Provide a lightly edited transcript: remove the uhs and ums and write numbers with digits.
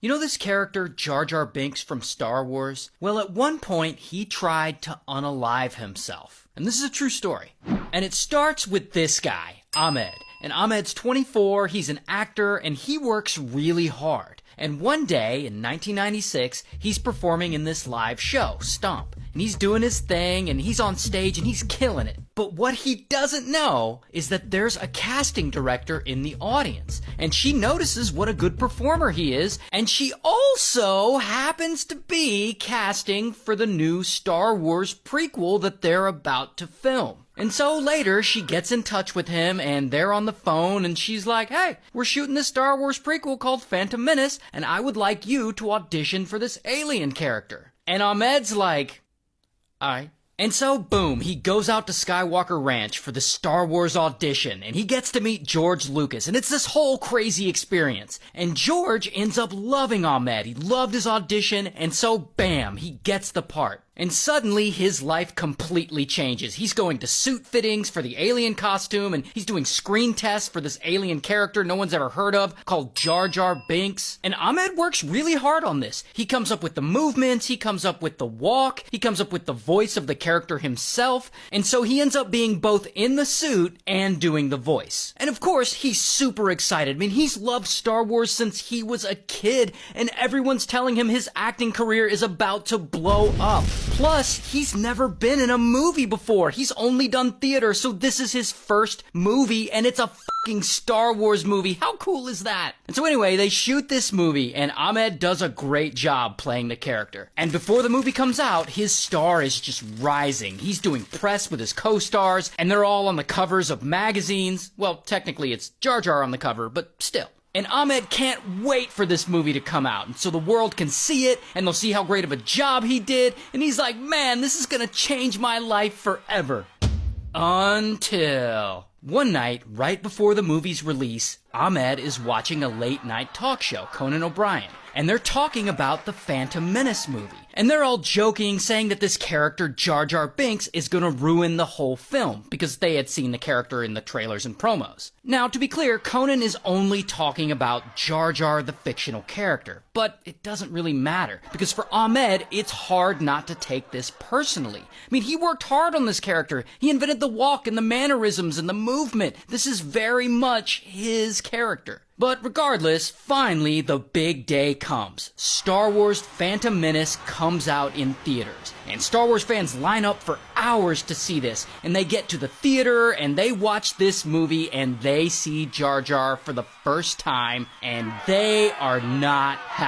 You know this character, Jar Jar Binks from Star Wars? Well, at one point, he tried to unalive himself. And this is a true story. And it starts with this guy, Ahmed. And Ahmed's 24, he's an actor, and he works really hard. And one day, in 1996, he's performing in this live show, Stomp. And he's doing his thing, and he's on stage, and he's killing it. But what he doesn't know is that there's a casting director in the audience. And she notices what a good performer he is, and she also happens to be casting for the new Star Wars prequel that they're about to film. And so later, she gets in touch with him, and they're on the phone, and she's like, hey, we're shooting this Star Wars prequel called Phantom Menace, and I would like you to audition for this alien character. And Ahmed's like, alright. And so, boom, he goes out to Skywalker Ranch for the Star Wars audition, and he gets to meet George Lucas, and it's this whole crazy experience. And George ends up loving Ahmed. He loved his audition, and so, bam, he gets the part. And suddenly, his life completely changes. He's going to suit fittings for the alien costume, and he's doing screen tests for this alien character no one's ever heard of, called Jar Jar Binks. And Ahmed works really hard on this. He comes up with the movements, he comes up with the walk, he comes up with the voice of the character himself, and so he ends up being both in the suit and doing the voice. And of course, he's super excited. I mean, he's loved Star Wars since he was a kid, and everyone's telling him his acting career is about to blow up. Plus, he's never been in a movie before. He's only done theater, so this is his first movie, and it's a fucking Star Wars movie. How cool is that? And so anyway, they shoot this movie, and Ahmed does a great job playing the character. And before the movie comes out, his star is just rising. He's doing press with his co-stars, and they're all on the covers of magazines. Well, technically it's Jar Jar on the cover, but still. And Ahmed can't wait for this movie to come out, and so the world can see it, and they'll see how great of a job he did, and he's like, man, this is gonna change my life forever. Until one night, right before the movie's release, Ahmed is watching a late-night talk show, Conan O'Brien, and they're talking about the Phantom Menace movie. And they're all joking, saying that this character, Jar Jar Binks, is gonna ruin the whole film, because they had seen the character in the trailers and promos. Now, to be clear, Conan is only talking about Jar Jar, the fictional character. But it doesn't really matter, because for Ahmed, it's hard not to take this personally. I mean, he worked hard on this character. He invented the walk and the mannerisms and the movement. This is very much his character. But regardless, finally, the big day comes. Star Wars Phantom Menace comes out in theaters. And Star Wars fans line up for hours to see this. And they get to the theater, and they watch this movie, and they see Jar Jar for the first time, and they are not happy.